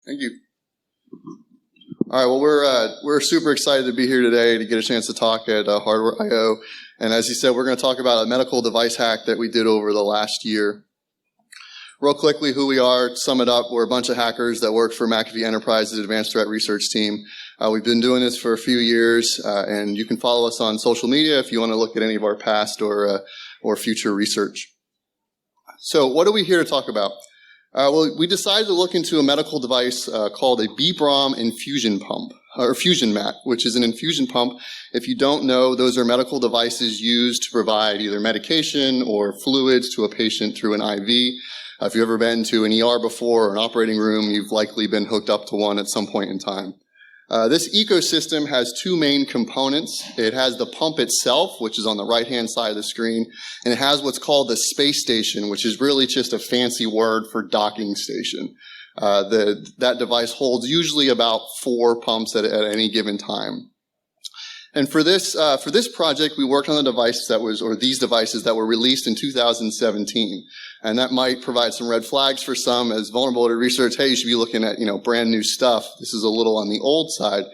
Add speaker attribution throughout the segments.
Speaker 1: Thank you. All right, well, we're super excited to be here today to get a chance to talk at hardwear.io. And as you said, we're going to talk about a medical device hack that we did over the last year. Real quickly, who we are, to sum it up, we're a bunch of hackers that work for McAfee Enterprise's Advanced Threat Research Team. We've been doing this for a few years, and you can follow us on social media if you want to look at any of our past or future research. So what are we here to talk about? Well, we decided to look into a medical device called a B.Braun infusion pump, or fusion mat, which is an infusion pump. If you don't know, those are medical devices used to provide either medication or fluids to a patient through an IV. If you've ever been to an ER before or an operating room, you've likely been hooked up to one at some point in time. This ecosystem has two main components. It has the pump itself, which is on the right-hand side of the screen, and it has what's called the space station, which is really just a fancy word for docking station. That device holds usually about 4 pumps at any given time. And for this project, we worked on the device these devices that were released in 2017. And that might provide some red flags for some as vulnerability research. Hey, you should be looking at, brand new stuff. This is a little on the old side.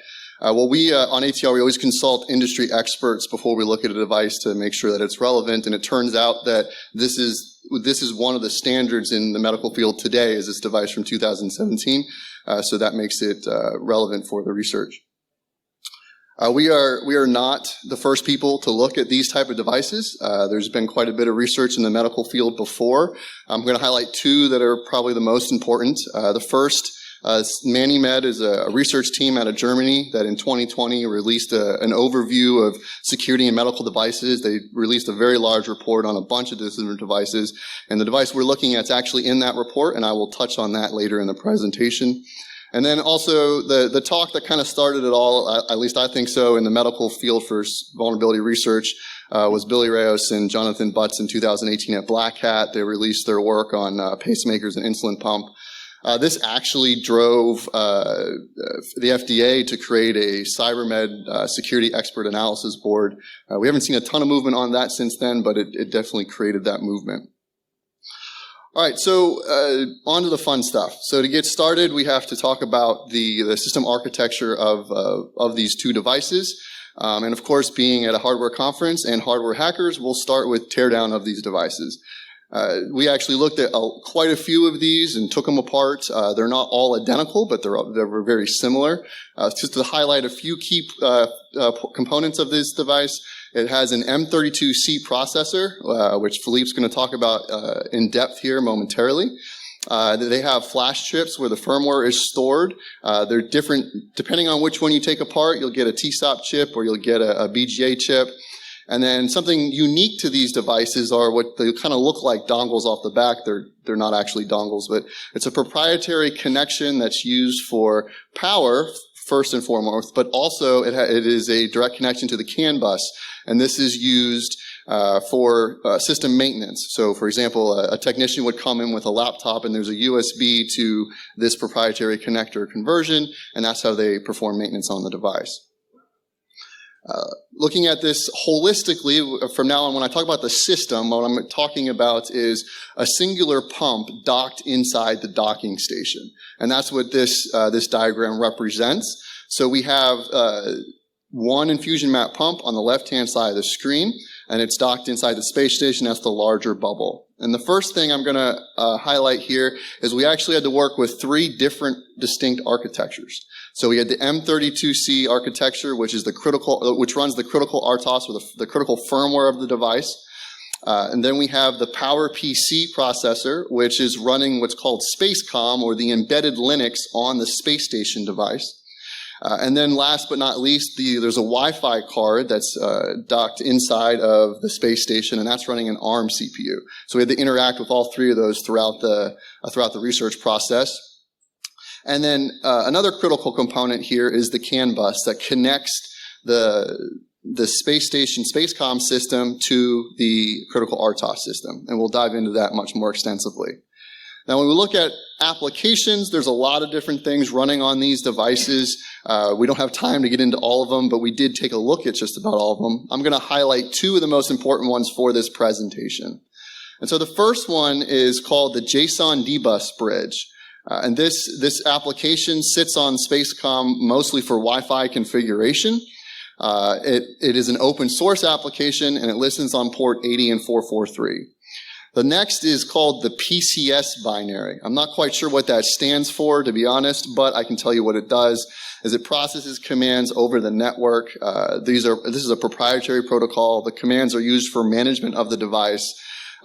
Speaker 1: Well, we, on ATR, we always consult industry experts before we look at a device to make sure that it's relevant. And it turns out that this is one of the standards in the medical field today, is this device from 2017. So that makes it relevant for the research. We are not the first people to look at these type of devices. There's been quite a bit of research in the medical field before. I'm going to highlight 2 that are probably the most important. The first, ManiMed, is a research team out of Germany that in 2020 released an overview of security in medical devices. They released a very large report on a bunch of different devices, and the device we're looking at is actually in that report, and I will touch on that later in the presentation. And then also the talk that kind of started it all, at least I think so, in the medical field for vulnerability research, was Billy Rayos and Jonathan Butts in 2018 at Black Hat. They released their work on pacemakers and insulin pump. This actually drove the FDA to create a CyberMed security expert analysis board. We haven't seen a ton of movement on that since then, but it definitely created that movement. All right, so on to the fun stuff. So to get started, we have to talk about the system architecture of these 2 devices. And of course, being at a hardware conference and hardware hackers, we'll start with teardown of these devices. We actually looked at quite a few of these and took them apart. They're not all identical, but they're very similar. Just to highlight a few key components of this device. It has an M32C processor, which Philippe's going to talk about in depth here momentarily. They have flash chips where the firmware is stored. They're different depending on which one you take apart. You'll get a TSOP chip or you'll get a BGA chip. And then something unique to these devices are what they kind of look like dongles off the back. They're not actually dongles, but it's a proprietary connection that's used for power, first and foremost, but also it is a direct connection to the CAN bus. And this is used for system maintenance. So, for example, a technician would come in with a laptop and there's a USB to this proprietary connector conversion, and that's how they perform maintenance on the device. Looking at this holistically, from now on, when I talk about the system, what I'm talking about is a singular pump docked inside the docking station. And that's what this diagram represents. So we have one infusion mat pump on the left-hand side of the screen, and it's docked inside the space station. That's the larger bubble. And the first thing I'm going to highlight here is we actually had to work with 3 different distinct architectures. So we had the M32C architecture, which runs the critical RTOS, or the critical firmware of the device. And then we have the PowerPC processor, which is running what's called SpaceCom, or the embedded Linux on the space station device. And then last but not least, there's a Wi-Fi card that's docked inside of the space station, and that's running an ARM CPU. So we had to interact with all 3 of those throughout the research process. And then another critical component here is the CAN bus that connects the space station SpaceCom system to the critical RTOS system, and we'll dive into that much more extensively. Now, when we look at applications, there's a lot of different things running on these devices. We don't have time to get into all of them, but we did take a look at just about all of them. I'm going to highlight 2 of the most important ones for this presentation. And so the first one is called the JSON dbus bridge. And this application sits on Spacecom mostly for Wi-Fi configuration. It is an open source application, and it listens on port 80 and 443. The next is called the PCS binary. I'm not quite sure what that stands for, to be honest, but I can tell you what it does is it processes commands over the network. This is a proprietary protocol. The commands are used for management of the device.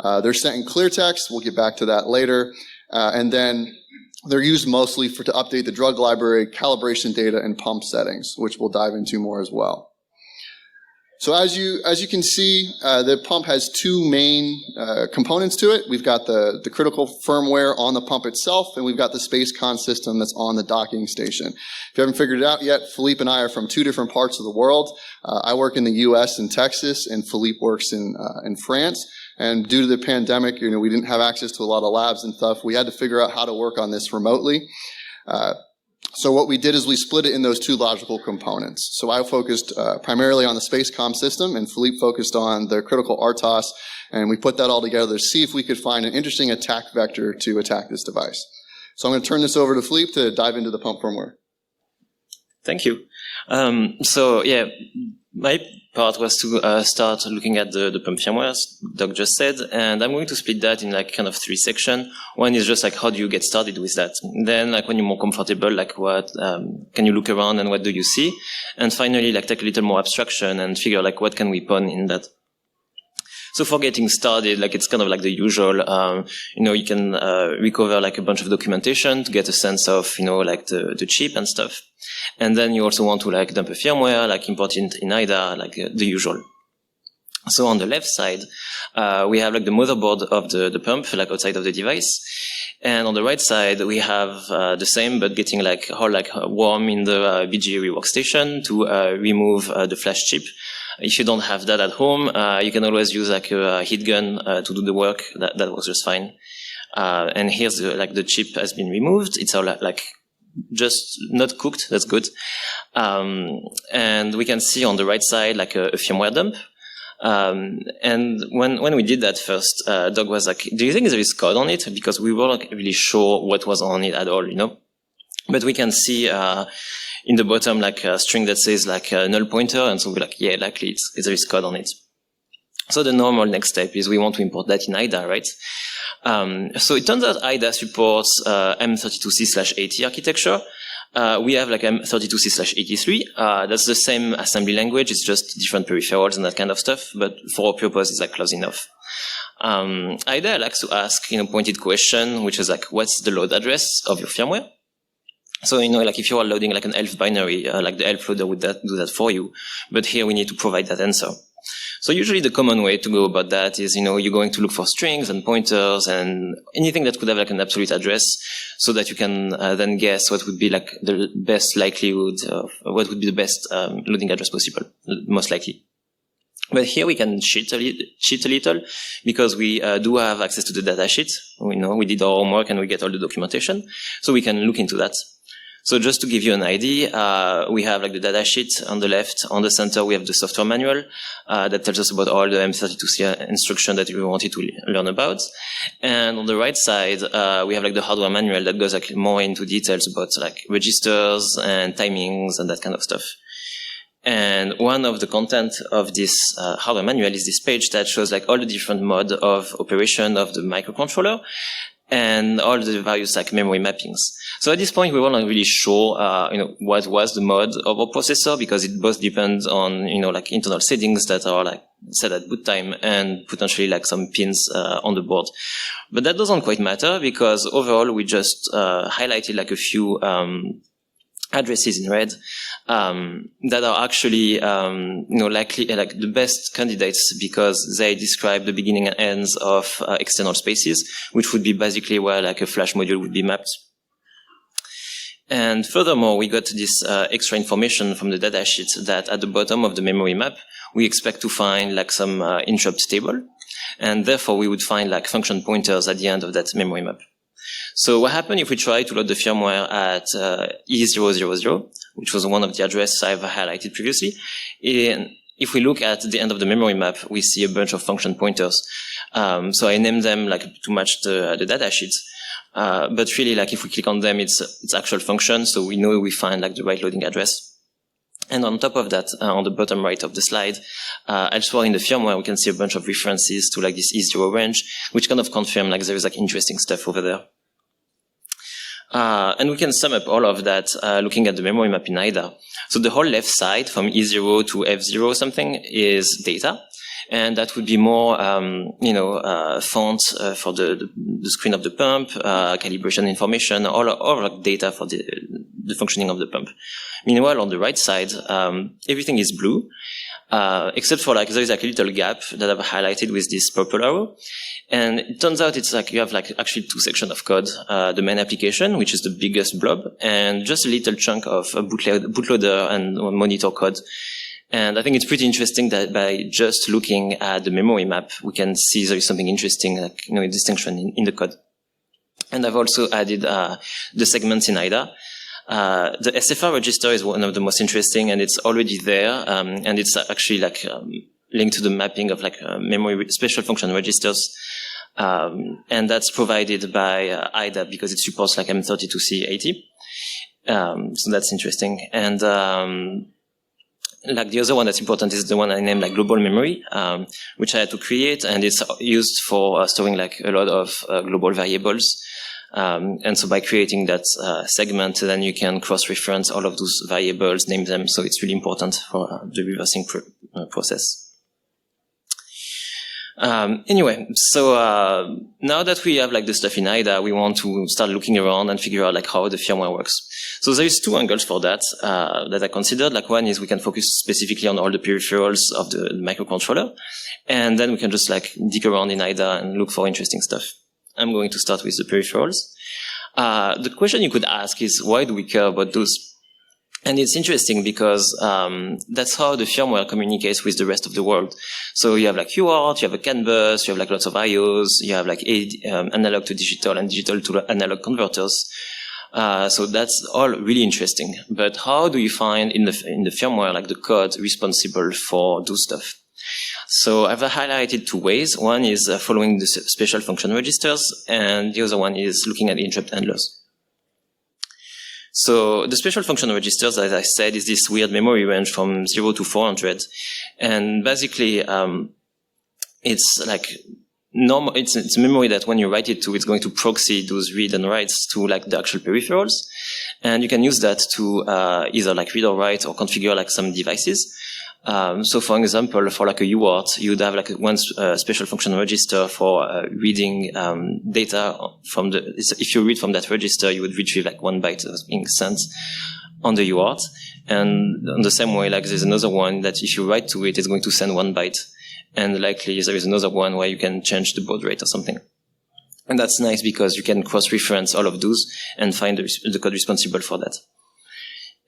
Speaker 1: They're sent in clear text. We'll get back to that later. And then they're used mostly to update the drug library, calibration data, and pump settings, which we'll dive into more as well. So as you can see, the pump has two main components to it. We've got the critical firmware on the pump itself, and we've got the Spacecom system that's on the docking station. If you haven't figured it out yet, Philippe and I are from two different parts of the world. I work in the U.S. in Texas, and Philippe works in France. And due to the pandemic, we didn't have access to a lot of labs and stuff. We had to figure out how to work on this remotely. So what we did is we split it in those two logical components. So I focused primarily on the Spacecom system, and Philippe focused on the critical RTOS, and we put that all together to see if we could find an interesting attack vector to attack this device. So I'm going to turn this over to Philippe to dive into the pump firmware.
Speaker 2: Thank you. So yeah, my part was to start looking at the pump firmware, as Doug just said, and I'm going to split that in kind of three sections. One is just how do you get started with that? Then when you're more comfortable, what can you look around and what do you see? And finally, take a little more abstraction and figure what can we put in that. So for getting started, it's kind of the usual, you can recover a bunch of documentation to get a sense of, the chip and stuff. And then you also want to dump a firmware, import it in IDA, the usual. So on the left side, we have the motherboard of the pump, outside of the device. And on the right side, we have the same, but getting all warm in the BGA workstation to remove the flash chip. If you don't have that at home, you can always use a heat gun to do the work. That works just fine. And here's the chip has been removed. It's all just not cooked. That's good. And we can see on the right side a firmware dump. And when we did that first, Doug was do you think there is code on it? Because we weren't really sure what was on it at all, But we can see in the bottom a string that says a null pointer, and so we're yeah, likely there is code on it. So the normal next step is we want to import that in IDA, right? So it turns out IDA supports M32C/80 architecture. We have M32C/83. That's the same assembly language. It's just different peripherals and that kind of stuff. But for our purpose, it's close enough. IDA likes to ask, pointed question, which is what's the load address of your firmware? So, if you are loading an ELF binary, the ELF loader would do that for you. But here we need to provide that answer. So usually the common way to go about that is, you're going to look for strings and pointers and anything that could have an absolute address so that you can then guess what would be the best likelihood of what would be the best loading address possible, most likely. But here we can cheat a little because we do have access to the data sheet. We did our homework and we get all the documentation. So we can look into that. So just to give you an idea, we have the data sheet on the left. On the center, we have the software manual that tells us about all the M32C instruction that we wanted to learn about. And on the right side, we have the hardware manual that goes more into details about registers and timings and that kind of stuff. And one of the content of this hardware manual is this page that shows all the different modes of operation of the microcontroller and all the various memory mappings. So at this point, we weren't really sure, what was the mode of our processor because it both depends on, internal settings that are set at boot time and potentially some pins on the board. But that doesn't quite matter because overall we just highlighted a few addresses in red that are actually, likely the best candidates because they describe the beginning and ends of external spaces, which would be basically where a flash module would be mapped. And furthermore, we got this extra information from the datasheet that at the bottom of the memory map, we expect to find some interrupt table, and therefore we would find function pointers at the end of that memory map. So what happened if we try to load the firmware at E000, which was one of the addresses I've highlighted previously? If we look at the end of the memory map, we see a bunch of function pointers. So I named them to match the datasheets. But really, like if we click on them, it's actual function. So we know we find like the right loading address. And on top of that, on the bottom right of the slide, elsewhere in the firmware, we can see a bunch of references to like this E0 range, which kind of confirm like there is like interesting stuff over there. And we can sum up all of that looking at the memory map in IDA. So the whole left side from E0 to F0 something is data. And that would be more, fonts for the screen of the pump, calibration information, all like data for the functioning of the pump. Meanwhile, on the right side, everything is blue, except for like there is like a little gap that I've highlighted with this purple arrow. And it turns out it's like you have like actually two sections of code, the main application, which is the biggest blob, and just a little chunk of bootloader and monitor code. And I think it's pretty interesting that by just looking at the memory map, we can see there is something interesting, like, a distinction in the code. And I've also added the segments in IDA. The SFR register is one of the most interesting, and it's already there. And it's actually like linked to the mapping of like memory special function registers. And that's provided by IDA because it supports like M32C80. So that's interesting. And like the other one that's important is the one I named like global memory, which I had to create, and it's used for storing like a lot of global variables. And so by creating that segment, then you can cross-reference all of those variables, name them. So it's really important for the reversing process. Anyway, so now that we have like the stuff in IDA, we want to start looking around and figure out like how the firmware works. So there is two angles for that that I considered. Like one is we can focus specifically on all the peripherals of the microcontroller, and then we can just like dig around in IDA and look for interesting stuff. I'm going to start with the peripherals. The question you could ask is, why do we care about those? And it's interesting because that's how the firmware communicates with the rest of the world. So you have like UART, you have a CAN bus, you have like lots of IOs, you have like analog to digital and digital to analog converters. So that's all really interesting. But how do you find in the firmware like the code responsible for those stuff? So I've highlighted two ways. One is following the special function registers, and the other one is looking at the interrupt handlers. So the special function registers, as I said, is this weird memory range from 0 to 400. And basically, it's like normal, it's memory that when you write it to, it's going to proxy those read and writes to like the actual peripherals. And you can use that to either like read or write or configure like some devices. So for example, for like a UART, you'd have like one special function register for reading data from if you read from that register, you would retrieve like 1 byte being sent on the UART. And in the same way, like there's another one that if you write to it, it's going to send 1 byte. And likely there is another one where you can change the baud rate or something. And that's nice because you can cross-reference all of those and find the code responsible for that.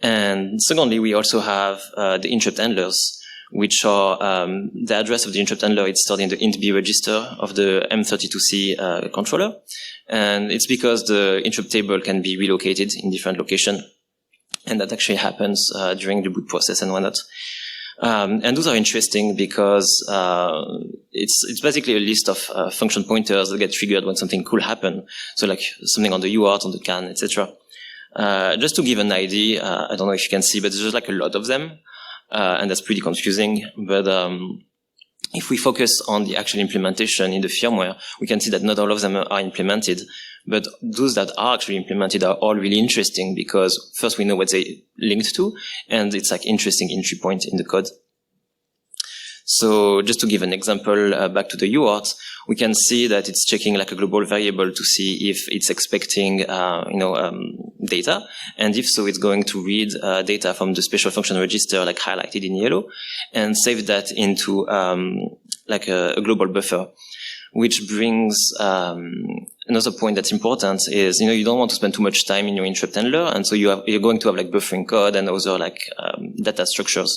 Speaker 2: And secondly, we also have the interrupt handlers, which are the address of the interrupt handler. It's stored in the int B register of the M32C controller. And it's because the interrupt table can be relocated in different locations. And that actually happens during the boot process and whatnot. And those are interesting because it's basically a list of function pointers that get triggered when something cool happens. So like something on the UART, on the CAN, etc. Just to give an idea, I don't know if you can see, but there's like a lot of them, and that's pretty confusing. But if we focus on the actual implementation in the firmware, we can see that not all of them are implemented, but those that are actually implemented are all really interesting because first we know what they linked to, and it's like interesting entry point in the code. So just to give an example, back to the UART, we can see that it's checking like a global variable to see if it's expecting, data. And if so, it's going to read data from the special function register, like highlighted in yellow, and save that into like a global buffer, which brings another point that's important is, you don't want to spend too much time in your interrupt handler. And so you're going to have like buffering code and other like data structures.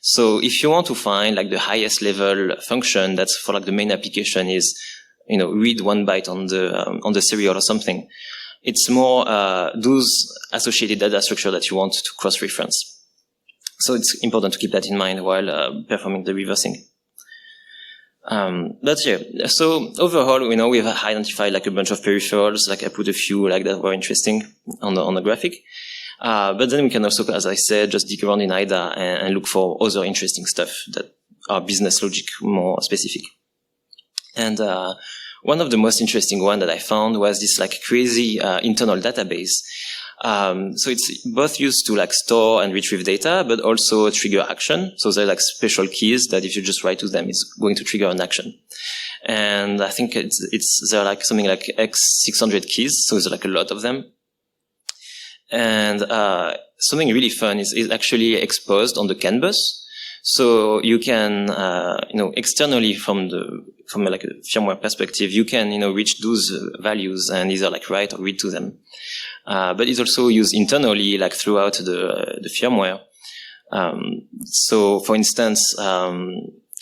Speaker 2: So if you want to find like the highest level function that's for like the main application is, read 1 byte on the serial or something, it's more those associated data structure that you want to cross-reference. So it's important to keep that in mind while performing the reversing. But yeah, so overall, we've identified like a bunch of peripherals. Like I put a few like that were interesting on the graphic. But then we can also, as I said, just dig around in IDA and look for other interesting stuff that are business logic more specific. And one of the most interesting one that I found was this like crazy internal database. So it's both used to like store and retrieve data, but also trigger action. So they're like special keys that if you just write to them, it's going to trigger an action. And I think they're like something like X600 keys. So there's like a lot of them. And something really fun is actually exposed on the CAN bus. So you can, externally from like a firmware perspective, you can, reach those values and either like write or read to them. But it's also used internally, like throughout the firmware. So for instance,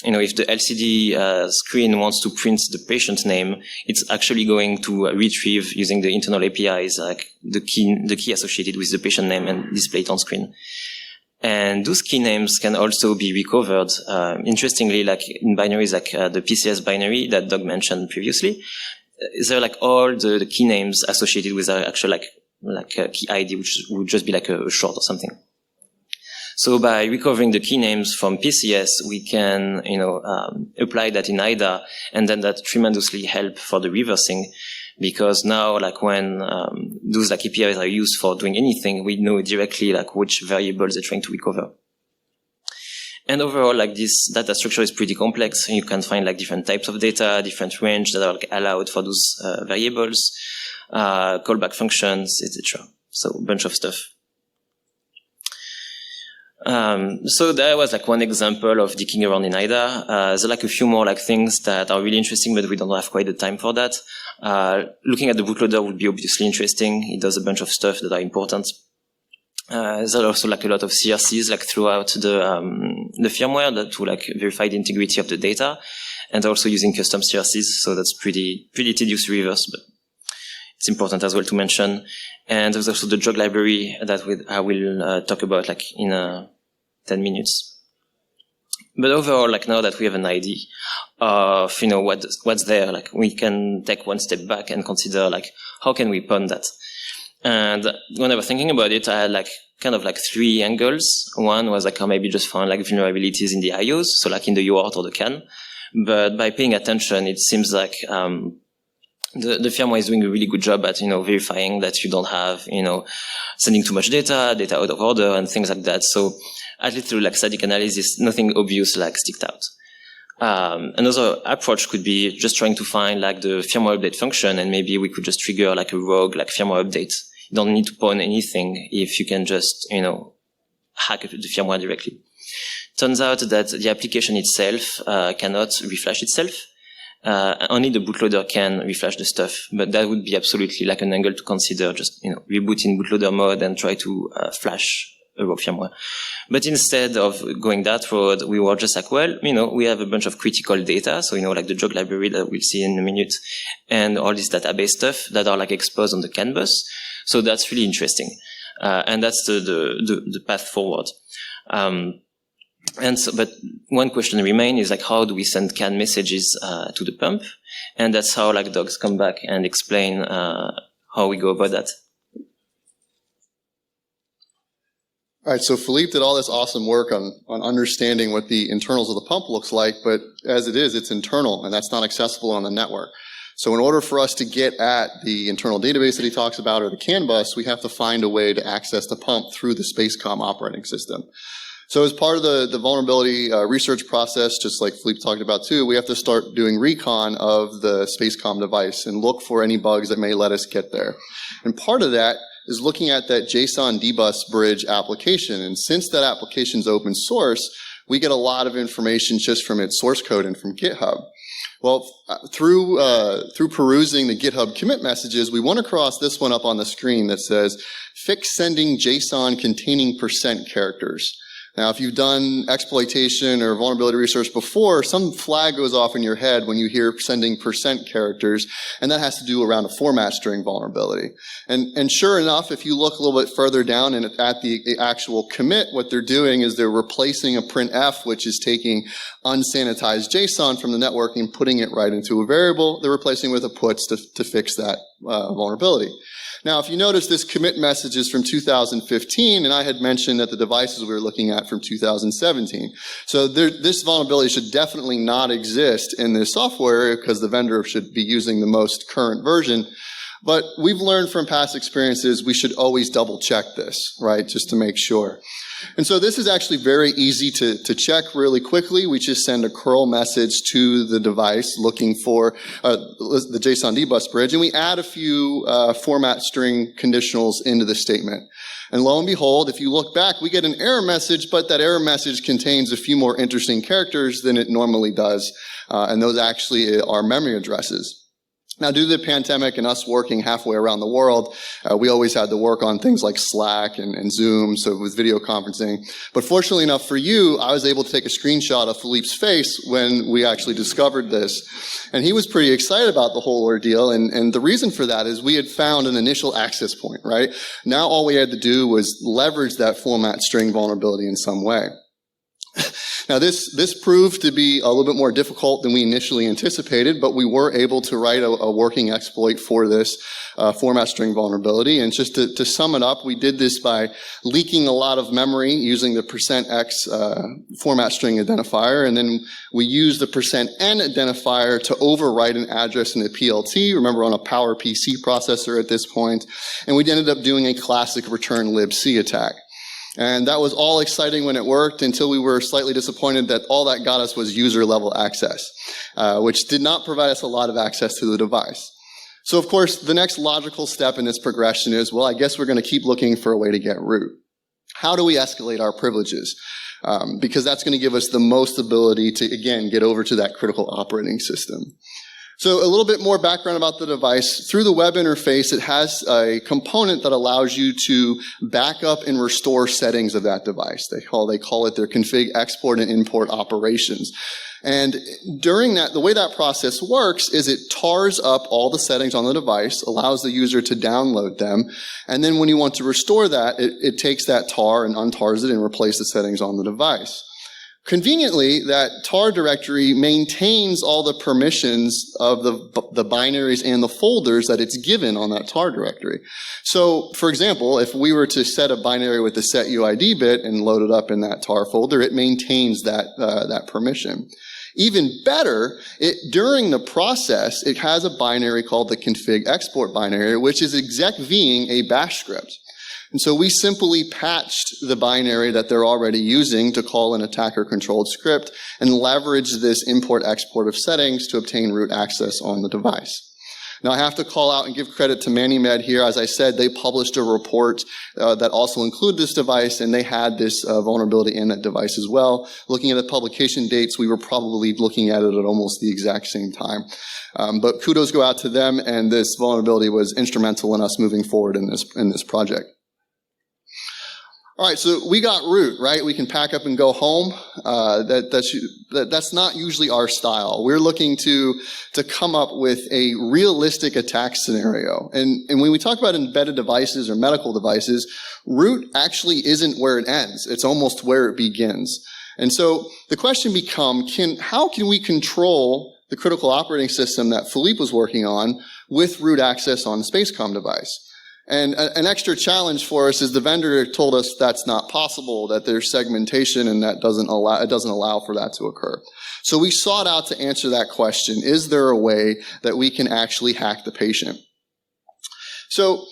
Speaker 2: if the LCD screen wants to print the patient name, it's actually going to retrieve using the internal APIs, like the key associated with the patient name and display it on screen. And those key names can also be recovered, interestingly, like in binaries like the PCS binary that Doug mentioned previously. They're like all the key names associated with our actual like a key ID, which would just be like a short or something. So by recovering the key names from PCS, we can, apply that in IDA, and then that tremendously help for the reversing, because now, like when those like APIs are used for doing anything, we know directly like which variables they're trying to recover. And overall, like this data structure is pretty complex. You can find like different types of data, different range that are like allowed for those variables, callback functions, etc. So a bunch of stuff. So that was like one example of digging around in IDA. There's like a few more like things that are really interesting, but we don't have quite the time for that. Looking at the bootloader would be obviously interesting. It does a bunch of stuff that are important. There's also like a lot of CRCs like throughout the firmware that to like verify the integrity of the data, and also using custom CRCs. So that's pretty tedious to reverse, but it's important as well to mention. And there's also the drug library that I will talk about like in 10 minutes. But overall, like now that we have an idea of, what's there, like we can take one step back and consider like, how can we pawn that? And when I was thinking about it, I had like kind of like three angles. One was like, maybe just find like vulnerabilities in the IOs, so like in the UART or the CAN. But by paying attention, it seems like, the firmware is doing a really good job at, verifying that you don't have, sending too much data out of order and things like that. So at least through like static analysis, nothing obvious like sticked out. Another approach could be just trying to find like the firmware update function, and maybe we could just trigger like a rogue like firmware update. You don't need to pawn anything if you can just, hack the firmware directly. Turns out that the application itself cannot reflash itself. Only the bootloader can reflash the stuff, but that would be absolutely like an angle to consider, just, reboot in bootloader mode and try to flash a rogue firmware. But instead of going that road, we were just like, well, we have a bunch of critical data. So, like the drug library that we'll see in a minute, and all this database stuff that are like exposed on the CAN bus. So that's really interesting. And that's the path forward. But one question remains is like, how do we send CAN messages to the pump? And that's how like dogs come back and explain how we go about that.
Speaker 1: All right, so Philippe did all this awesome work on understanding what the internals of the pump looks like, but as it is, it's internal, and that's not accessible on the network. So in order for us to get at the internal database that he talks about, or the CAN bus, we have to find a way to access the pump through the Spacecom operating system. So as part of the vulnerability research process, just like Philippe talked about too, we have to start doing recon of the Spacecom device and look for any bugs that may let us get there. And part of that is looking at that JSON dbus bridge application. And since that application is open source, we get a lot of information just from its source code and from GitHub. Well, through perusing the GitHub commit messages, we went across this one up on the screen that says, fix sending JSON containing % characters. Now, if you've done exploitation or vulnerability research before, some flag goes off in your head when you hear sending % characters, and that has to do around a format string vulnerability. And sure enough, if you look a little bit further down and at the actual commit, what they're doing is they're replacing a printf, which is taking unsanitized JSON from the network and putting it right into a variable. They're replacing with a puts to fix that vulnerability. Now, if you notice, this commit message is from 2015, and I had mentioned that the devices we were looking at from 2017. So this vulnerability should definitely not exist in this software because the vendor should be using the most current version. But we've learned from past experiences we should always double check this, right, just to make sure. And so this is actually very easy to check really quickly. We just send a curl message to the device looking for the JSON dbus bridge, and we add a few format string conditionals into the statement. And lo and behold, if you look back, we get an error message, but that error message contains a few more interesting characters than it normally does, and those actually are memory addresses. Now, due to the pandemic and us working halfway around the world, we always had to work on things like Slack and Zoom, so with video conferencing. But fortunately enough for you, I was able to take a screenshot of Philippe's face when we actually discovered this. And he was pretty excited about the whole ordeal, and the reason for that is we had found an initial access point, right? Now all we had to do was leverage that format string vulnerability in some way. Now this proved to be a little bit more difficult than we initially anticipated, but we were able to write a working exploit for this format string vulnerability. And just to sum it up, we did this by leaking a lot of memory using the %x format string identifier, and then we used the %n identifier to overwrite an address in the PLT, remember on a PowerPC processor at this point, and we ended up doing a classic return libc attack. And that was all exciting when it worked until we were slightly disappointed that all that got us was user-level access, which did not provide us a lot of access to the device. So, of course, the next logical step in this progression is, well, I guess we're going to keep looking for a way to get root. How do we escalate our privileges? Because that's going to give us the most ability to, again, get over to that critical operating system. So a little bit more background about the device. Through the web interface, it has a component that allows you to back up and restore settings of that device. They call it their config export and import operations. And during that, the way that process works is it tars up all the settings on the device, allows the user to download them, and then when you want to restore that, it takes that tar and untars it and replaces the settings on the device. Conveniently, that tar directory maintains all the permissions of the binaries and the folders that it's given on that tar directory. So, for example, if we were to set a binary with the set UID bit and load it up in that tar folder, it maintains that permission. Even better, during the process, it has a binary called the config export binary, which is exec-ving a bash script. And so we simply patched the binary that they're already using to call an attacker-controlled script and leverage this import-export of settings to obtain root access on the device. Now I have to call out and give credit to ManyMed here. As I said, they published a report that also included this device, and they had this vulnerability in that device as well. Looking at the publication dates, we were probably looking at it at almost the exact same time. But kudos go out to them, and this vulnerability was instrumental in us moving forward in this project. All right, so we got root, right? We can pack up and go home. That's not usually our style. We're looking to come up with a realistic attack scenario. And when we talk about embedded devices or medical devices, root actually isn't where it ends. It's almost where it begins. And so the question becomes, how can we control the critical operating system that Philippe was working on with root access on the Spacecom device? And an extra challenge for us is the vendor told us that's not possible, that there's segmentation and that doesn't allow for that to occur. So we sought out to answer that question. Is there a way that we can actually hack the patient? So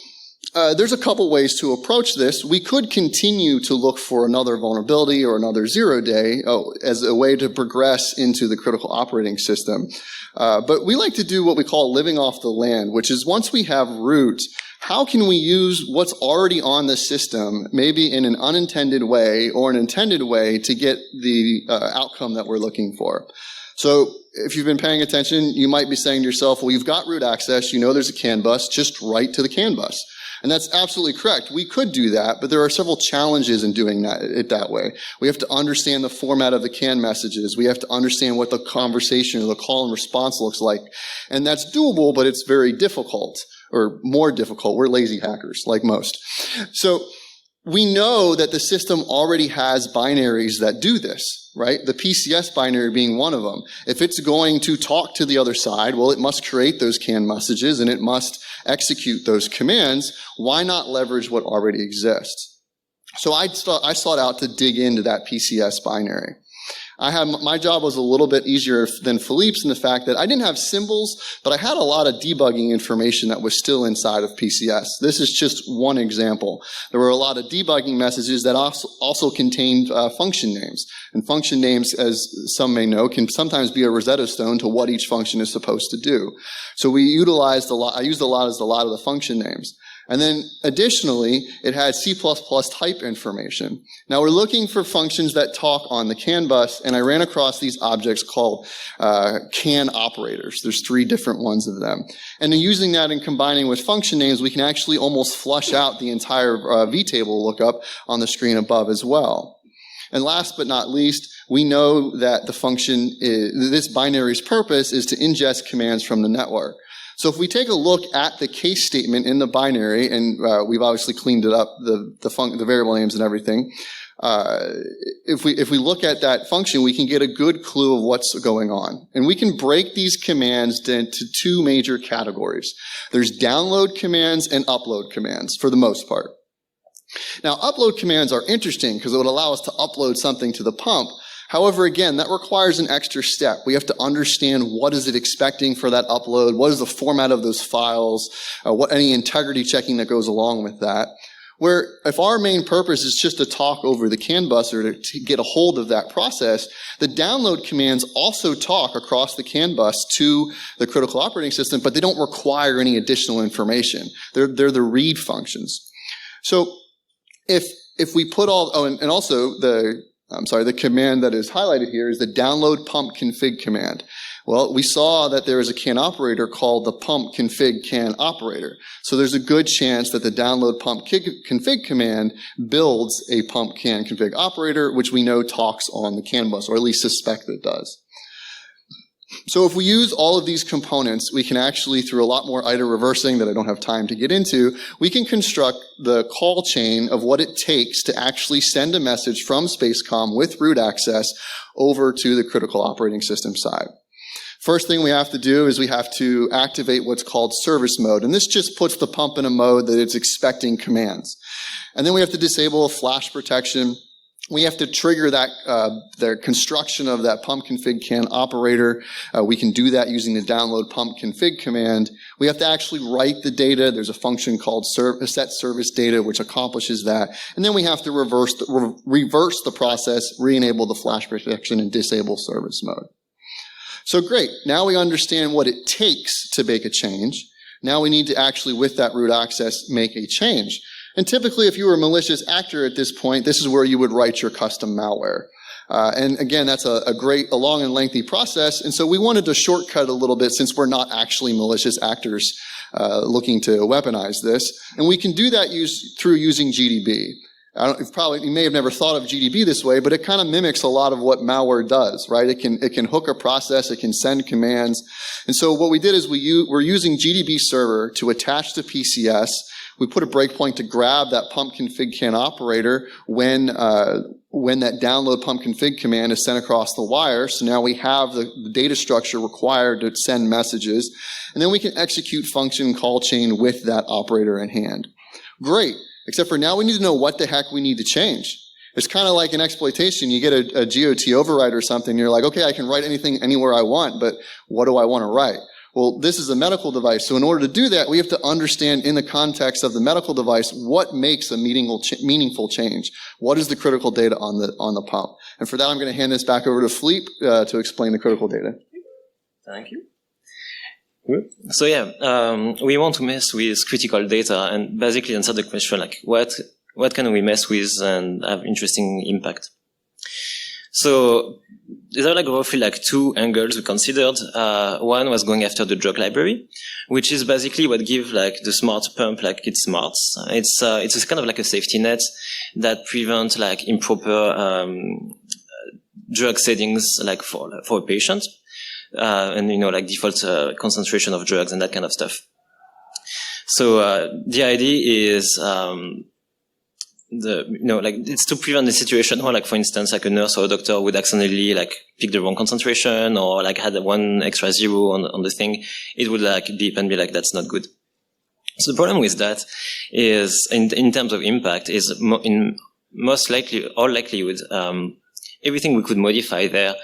Speaker 1: there's a couple ways to approach this. We could continue to look for another vulnerability or another 0-day as a way to progress into the critical operating system. But we like to do what we call living off the land, which is once we have root, how can we use what's already on the system, maybe in an unintended way or an intended way, to get the outcome that we're looking for? So if you've been paying attention, you might be saying to yourself, well, you've got root access, you know there's a CAN bus, just write to the CAN bus. And that's absolutely correct. We could do that, but there are several challenges in doing it that way. We have to understand the format of the CAN messages. We have to understand what the conversation or the call and response looks like. And that's doable, but it's very difficult, or more difficult. We're lazy hackers, like most. So we know that the system already has binaries that do this, right? The PCS binary being one of them. If it's going to talk to the other side, well, it must create those CAN messages and it must execute those commands. Why not leverage what already exists? So I sought out to dig into that PCS binary. My job was a little bit easier than Philippe's in the fact that I didn't have symbols, but I had a lot of debugging information that was still inside of PCS. This is just one example. There were a lot of debugging messages that also contained function names. And function names, as some may know, can sometimes be a Rosetta Stone to what each function is supposed to do. So I used a lot of the function names. And then additionally, it had C++ type information. Now we're looking for functions that talk on the CAN bus, and I ran across these objects called CAN operators. There's 3 different ones of them. And then using that and combining with function names, we can actually almost flush out the entire vtable lookup on the screen above as well. And last but not least, we know that this binary's purpose is to ingest commands from the network. So if we take a look at the case statement in the binary, and we've obviously cleaned it up, the variable names and everything, if we look at that function, we can get a good clue of what's going on. And we can break these commands into 2 major categories. There's download commands and upload commands, for the most part. Now, upload commands are interesting because it would allow us to upload something to the pump. However, again, that requires an extra step. We have to understand what is it expecting for that upload, what is the format of those files, what any integrity checking that goes along with that. Where if our main purpose is just to talk over the CAN bus or to get a hold of that process, the download commands also talk across the CAN bus to the critical operating system, but they don't require any additional information. They're the read functions. So if we put the command that is highlighted here is the download pump config command. Well, we saw that there is a CAN operator called the pump config CAN operator. So there's a good chance that the download pump config command builds a pump CAN config operator, which we know talks on the CAN bus, or at least suspect that it does. So if we use all of these components, we can actually, through a lot more IDA reversing that I don't have time to get into, we can construct the call chain of what it takes to actually send a message from Spacecom with root access over to the critical operating system side. First thing we have to do is we have to activate what's called service mode, and this just puts the pump in a mode that it's expecting commands. And then we have to disable flash protection. We have to trigger that the construction of that pump config CAN operator. We can do that using the download pump config command. We have to actually write the data. There's a function called set service data which accomplishes that. And then we have to reverse the process, re-enable the flash protection, and disable service mode. So great. Now we understand what it takes to make a change. Now we need to actually, with that root access, make a change. And typically, if you were a malicious actor at this point, this is where you would write your custom malware. And again, that's a long and lengthy process. And so we wanted to shortcut a little bit since we're not actually malicious actors looking to weaponize this. And we can do that through using GDB. You may have never thought of GDB this way, but it kind of mimics a lot of what malware does, right? It can hook a process, it can send commands. And so what we did is we're using GDB server to attach to PCS. We put a breakpoint to grab that pump config CAN operator when that download pump config command is sent across the wire. So now we have the data structure required to send messages. And then we can execute function call chain with that operator in hand. Great. Except for now we need to know what the heck we need to change. It's kind of like an exploitation. You get a GOT override or something, and you're like, okay, I can write anything anywhere I want, but what do I want to write? Well, this is a medical device, so in order to do that, we have to understand in the context of the medical device what makes a meaningful change. What is the critical data on the pump? And for that, I'm going to hand this back over to Philippe to explain the critical data.
Speaker 2: Thank you. So we want to mess with critical data and basically answer the question like what can we mess with and have interesting impact. So there are like roughly like two angles we considered. One was going after the drug library, which is basically what gives like the smart pump like its smarts. It's a kind of like a safety net that prevents like improper drug settings like for a patient, and like default concentration of drugs and that kind of stuff. So the idea is it's to prevent the situation where, like, for instance, like a nurse or a doctor would accidentally like pick the wrong concentration or like had one extra zero on the thing. It would like beep and be like, that's not good. So the problem with that is, in terms of impact, is in most likely, all likelihood, everything we could modify there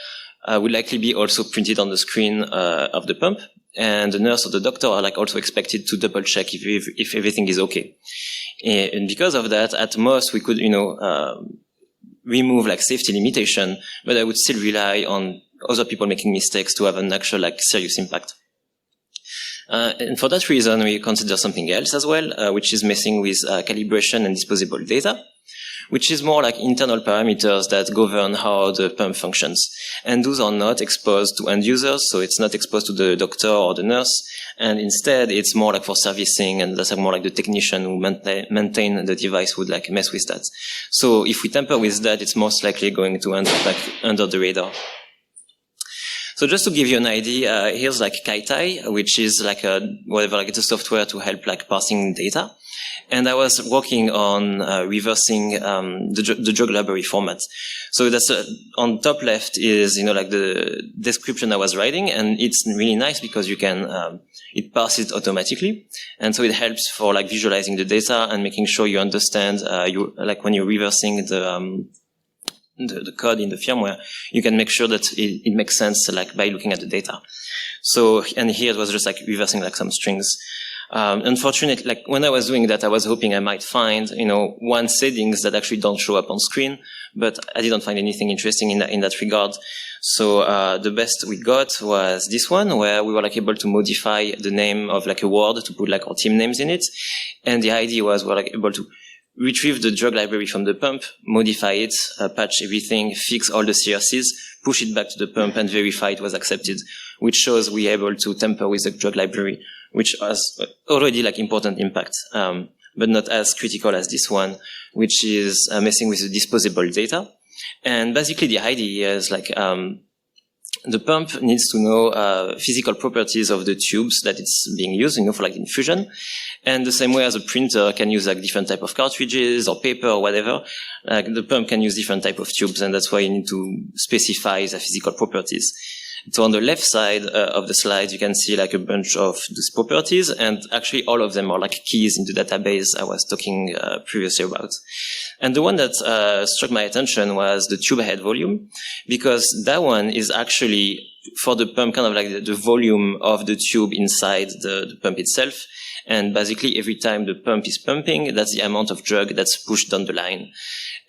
Speaker 2: would likely be also printed on the screen of the pump, and the nurse or the doctor are like also expected to double check if everything is okay. And because of that, at most we could, remove like safety limitation, but I would still rely on other people making mistakes to have an actual like serious impact. And for that reason, we consider something else as well, which is messing with calibration and disposable data, which is more like internal parameters that govern how the pump functions. And those are not exposed to end users, so it's not exposed to the doctor or the nurse. And instead, it's more like for servicing, and that's more like the technician who maintain the device would like mess with that. So if we tamper with that, it's most likely going to end up like under the radar. So just to give you an idea, here's like Kaitai, which is like it's a software to help like parsing data. And I was working on reversing the drug library format. So that's on top left is like the description I was writing, and it's really nice because you can it parses automatically, and so it helps for like visualizing the data and making sure you understand like when you're reversing the code in the firmware, you can make sure that it makes sense like by looking at the data. So, and here it was just like reversing like some strings. Unfortunately, like when I was doing that, I was hoping I might find, one settings that actually don't show up on screen, but I didn't find anything interesting in that regard. So, the best we got was this one, where we were like able to modify the name of like a word to put like our team names in it. And the idea was we're like able to retrieve the drug library from the pump, modify it, patch everything, fix all the CRCs, push it back to the pump and verify it was accepted, which shows we're able to tamper with the drug library, which has already like important impact, but not as critical as this one, which is messing with the disposable data. And basically the idea is like, the pump needs to know physical properties of the tubes that it's being used, for like infusion. And the same way as a printer can use like different type of cartridges or paper or whatever, like the pump can use different type of tubes, and that's why you need to specify the physical properties. So on the left side of the slide, you can see like a bunch of these properties, and actually all of them are like keys in the database I was talking previously about. And the one that struck my attention was the tube head volume, because that one is actually for the pump kind of like the volume of the tube inside the pump itself. And basically every time the pump is pumping, that's the amount of drug that's pushed down the line.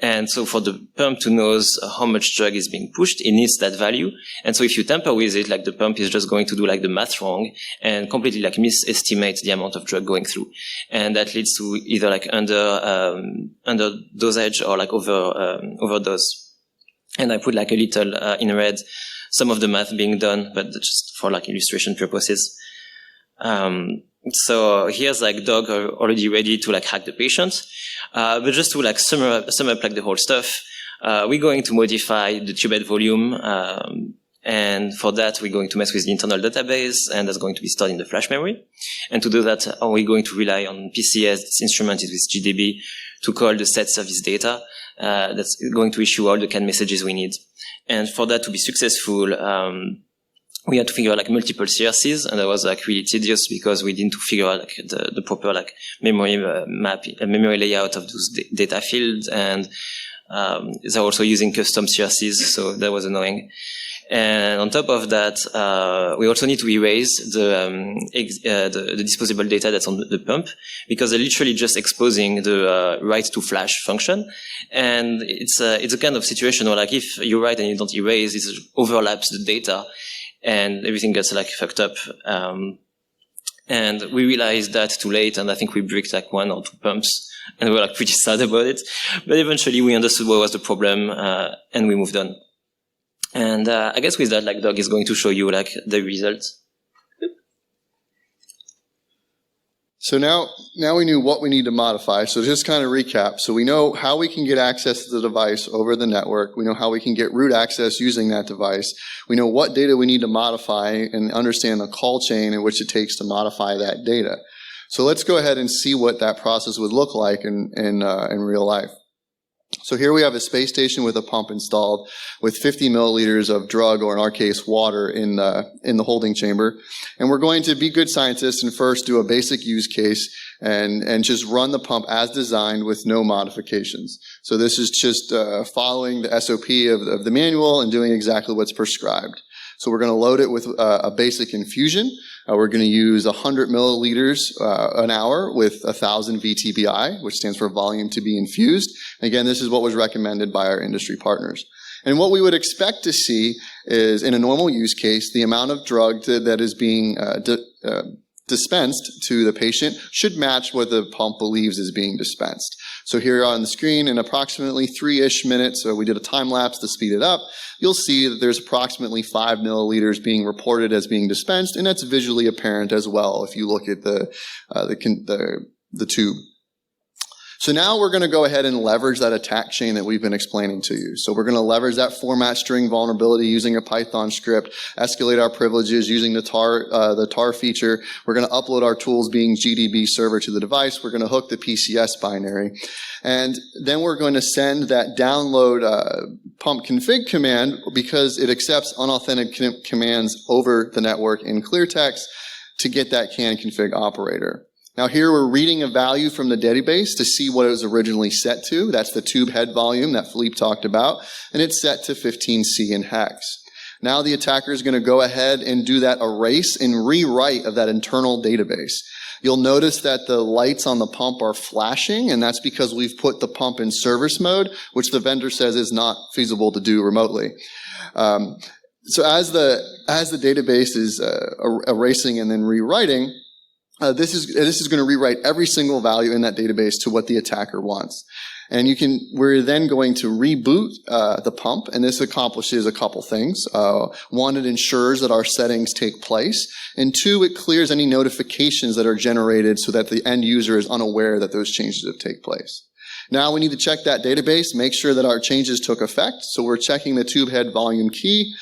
Speaker 2: And so for the pump to know how much drug is being pushed, it needs that value. And so if you tamper with it, like the pump is just going to do like the math wrong and completely like misestimate the amount of drug going through. And that leads to either like under dosage or like overdose. And I put like a little in red some of the math being done, but just for like illustration purposes. So here's like Doug already ready to like hack the patient. But just to like sum up like the whole stuff, we're going to modify the tube head volume. And for that, we're going to mess with the internal database, and that's going to be stored in the flash memory. And to do that, we're going to rely on PCS, that's instrumented with GDB, to call the set service data. That's going to issue all the CAN messages we need. And for that to be successful, we had to figure out like multiple CRCs, and that was like really tedious because we didn't figure out like the proper like memory memory layout of those data fields, and they're also using custom CRCs, so that was annoying. And on top of that, we also need to erase the disposable data that's on the pump, because they're literally just exposing the write to flash function. And it's a kind of situation where like if you write and you don't erase, it overlaps the data, and everything gets like fucked up. And we realized that too late, and I think we bricked like 1 or 2 pumps, and we were like pretty sad about it. But eventually we understood what was the problem, and we moved on. And I guess with that, like Doug is going to show you like the results.
Speaker 1: So now we knew what we need to modify. So just kind of recap. So we know how we can get access to the device over the network. We know how we can get root access using that device. We know what data we need to modify and understand the call chain in which it takes to modify that data. So let's go ahead and see what that process would look like in real life. So here we have a space station with a pump installed with 50 milliliters of drug, or in our case, water in the holding chamber. And we're going to be good scientists and first do a basic use case and just run the pump as designed with no modifications. So this is just following the SOP of the manual and doing exactly what's prescribed. So we're going to load it with a basic infusion. We're going to use 100 milliliters an hour with 1,000 VTBI, which stands for volume to be infused. Again, this is what was recommended by our industry partners. And what we would expect to see is, in a normal use case, the amount of drug that is being dispensed to the patient should match what the pump believes is being dispensed. So here on the screen, in approximately 3-ish minutes, so we did a time lapse to speed it up, you'll see that there's approximately 5 milliliters being reported as being dispensed, and that's visually apparent as well if you look at the tube. So now we're going to go ahead and leverage that attack chain that we've been explaining to you. So we're going to leverage that format string vulnerability using a Python script, escalate our privileges using the tar feature. We're going to upload our tools being GDB server to the device. We're going to hook the PCS binary. And then we're going to send that download pump config command, because it accepts unauthenticated commands over the network in clear text, to get that can config operator. Now here we're reading a value from the database to see what it was originally set to. That's the tube head volume that Philippe talked about, and it's set to 15C in hex. Now the attacker is going to go ahead and do that erase and rewrite of that internal database. You'll notice that the lights on the pump are flashing, and that's because we've put the pump in service mode, which the vendor says is not feasible to do remotely. So as the database is erasing and then rewriting, this is going to rewrite every single value in that database to what the attacker wants. And we're then going to reboot the pump, and this accomplishes a couple things. One, it ensures that our settings take place, and two, it clears any notifications that are generated so that the end user is unaware that those changes have taken place. Now we need to check that database, make sure that our changes took effect. So we're checking the tube head volume key.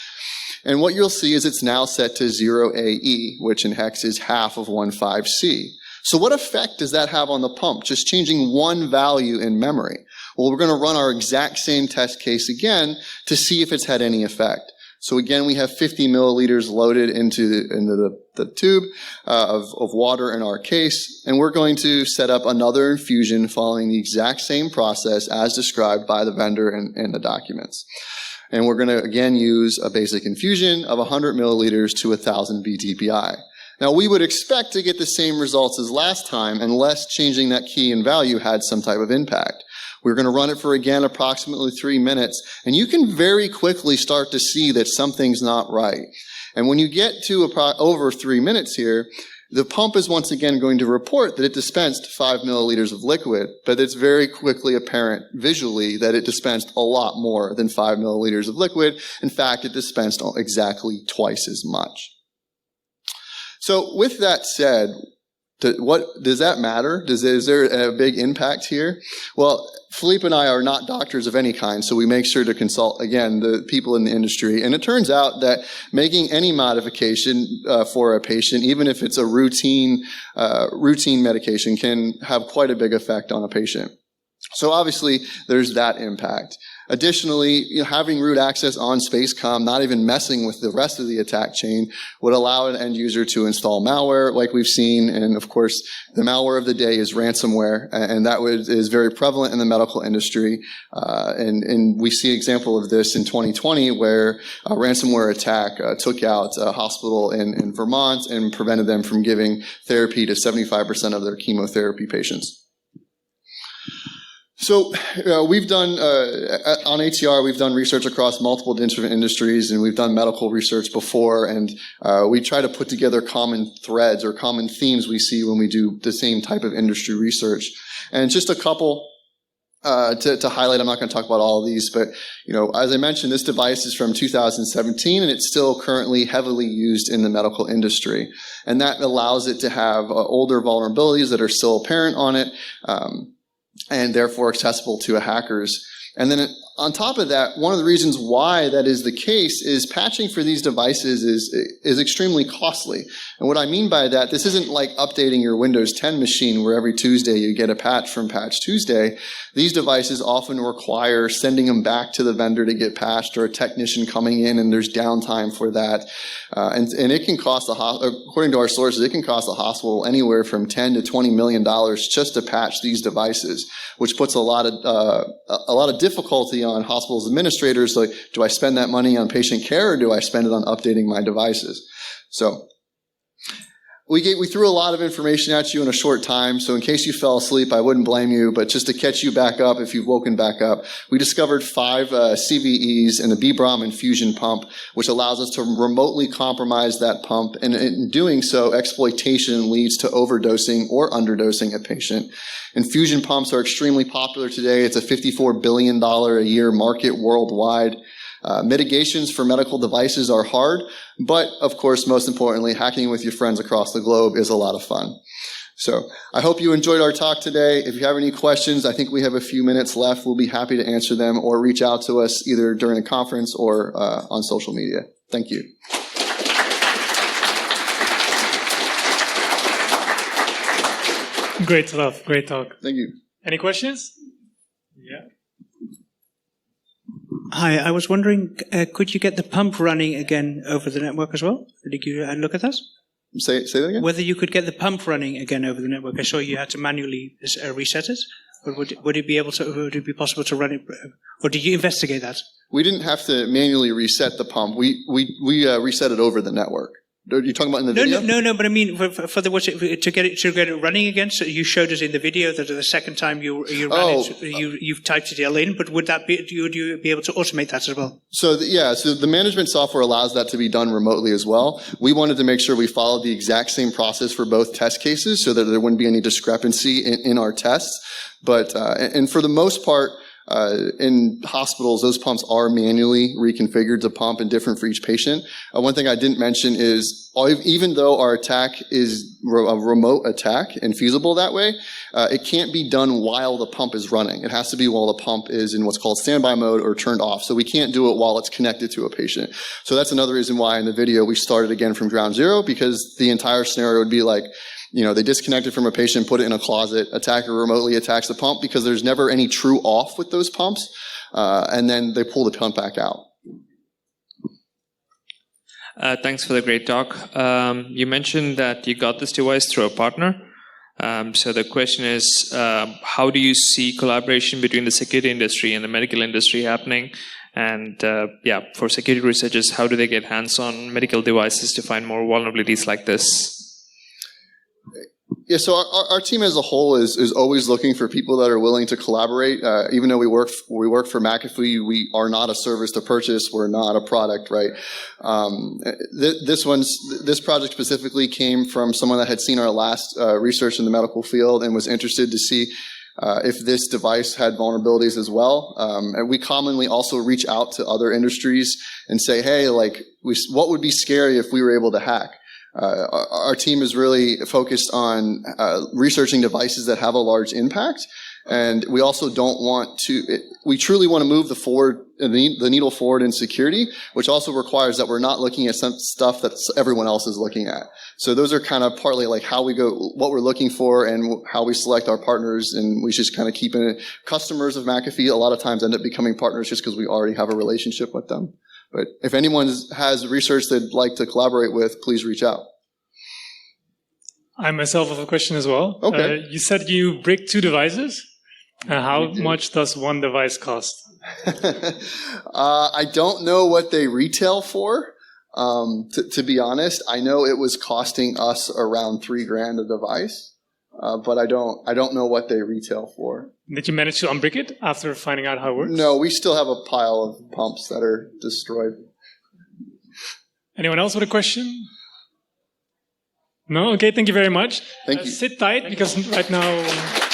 Speaker 1: And what you'll see is it's now set to 0AE, which in hex is half of 15C. So what effect does that have on the pump, just changing one value in memory? Well, we're going to run our exact same test case again to see if it's had any effect. So again, we have 50 milliliters loaded into the tube of water in our case, and we're going to set up another infusion following the exact same process as described by the vendor in the documents. And we're going to, again, use a basic infusion of 100 milliliters to 1,000 VTPI. Now, we would expect to get the same results as last time unless changing that key and value had some type of impact. We're going to run it for, again, approximately 3 minutes, and you can very quickly start to see that something's not right. And when you get to over 3 minutes here, the pump is once again going to report that it dispensed 5 milliliters of liquid, but it's very quickly apparent visually that it dispensed a lot more than 5 milliliters of liquid. In fact, it dispensed exactly twice as much. So with that said, what does that matter? Is there a big impact here? Well, Philippe and I are not doctors of any kind, so we make sure to consult, again, the people in the industry. And it turns out that making any modification for a patient, even if it's a routine medication, can have quite a big effect on a patient. So obviously, there's that impact. Additionally, having root access on Spacecom, not even messing with the rest of the attack chain, would allow an end user to install malware like we've seen. And of course, the malware of the day is ransomware, and that is very prevalent in the medical industry. And we see an example of this in 2020 where a ransomware attack took out a hospital in Vermont and prevented them from giving therapy to 75% of their chemotherapy patients. So we've done, on ATR, we've done research across multiple different industries, and we've done medical research before, and we try to put together common threads or common themes we see when we do the same type of industry research. And just a couple to highlight. I'm not going to talk about all of these, but as I mentioned, this device is from 2017, and it's still currently heavily used in the medical industry, and that allows it to have older vulnerabilities that are still apparent on it, and therefore accessible to hackers. And then on top of that, one of the reasons why that is the case is patching for these devices is extremely costly. And what I mean by that, this isn't like updating your Windows 10 machine where every Tuesday you get a patch from Patch Tuesday. These devices often require sending them back to the vendor to get patched, or a technician coming in, and there's downtime for that. And it can cost, according to our sources, it can cost the hospital anywhere from $10 to $20 million just to patch these devices, which puts a lot of difficulty on hospitals administrators. Like, do I spend that money on patient care, or do I spend it on updating my devices? So we threw a lot of information at you in a short time, so in case you fell asleep, I wouldn't blame you, but just to catch you back up, if you've woken back up, we discovered 5 CVEs in the B.Braun Infusion pump, which allows us to remotely compromise that pump, and in doing so, exploitation leads to overdosing or underdosing a patient. Infusion pumps are extremely popular today. It's a $54 billion a year market worldwide. Mitigations for medical devices are hard, but of course, most importantly, hacking with your friends across the globe is a lot of fun. So I hope you enjoyed our talk today. If you have any questions, I think we have a few minutes left. We'll be happy to answer them, or reach out to us either during the conference or on social media. Thank you.
Speaker 3: Great stuff. Great talk.
Speaker 1: Thank you.
Speaker 3: Any questions? Yeah.
Speaker 4: Hi, I was wondering, could you get the pump running again over the network as well? Did you look at that?
Speaker 1: Say that again?
Speaker 4: Whether you could get the pump running again over the network. I saw you had to manually reset it. But would it be possible to run it, or did you investigate that?
Speaker 1: We didn't have to manually reset the pump. We reset it over the network. Are you talking about in the video?
Speaker 4: No. But I mean, to get it running again. So you showed us in the video that the second time you ran it, you've typed it all in. But would you be able to automate that as well? So
Speaker 1: the management software allows that to be done remotely as well. We wanted to make sure we followed the exact same process for both test cases, so that there wouldn't be any discrepancy in our tests. But and for the most part, in hospitals, those pumps are manually reconfigured to pump and different for each patient. One thing I didn't mention is, even though our attack is a remote attack and feasible that way, it can't be done while the pump is running. It has to be while the pump is in what's called standby mode or turned off. So we can't do it while it's connected to a patient. So that's another reason why in the video we started again from ground zero, because the entire scenario would be like, they disconnect it from a patient, put it in a closet, attacker remotely attacks the pump, because there's never any true off with those pumps, and then they pull the pump back out.
Speaker 5: Thanks for the great talk. You mentioned that you got this device through a partner. So the question is, how do you see collaboration between the security industry and the medical industry happening? And for security researchers, how do they get hands on medical devices to find more vulnerabilities like this?
Speaker 1: Yeah, so our team as a whole is always looking for people that are willing to collaborate. Even though we work for McAfee, we are not a service to purchase. We're not a product, right? This project specifically came from someone that had seen our last research in the medical field and was interested to see if this device had vulnerabilities as well. And we commonly also reach out to other industries and say, hey, what would be scary if we were able to hack? Our team is really focused on researching devices that have a large impact, and we also we truly want to move the needle forward in security, which also requires that we're not looking at some stuff that everyone else is looking at. So those are kind of partly like how we go, what we're looking for, and how we select our partners, and we just kind of keep it. Customers of McAfee a lot of times end up becoming partners just because we already have a relationship with them. But if anyone has research they'd like to collaborate with, please reach out.
Speaker 3: I myself have a question as well.
Speaker 1: Okay.
Speaker 3: You said you bricked 2 devices. How much does one device cost?
Speaker 1: I don't know what they retail for. To be honest, I know it was costing us around $3,000 a device, but I don't know what they retail for.
Speaker 3: Did you manage to unbrick it after finding out how it works?
Speaker 1: No, we still have a pile of pumps that are destroyed.
Speaker 3: Anyone else with a question? No? Okay, thank you very much.
Speaker 1: Thank you.
Speaker 3: Sit tight, because right now...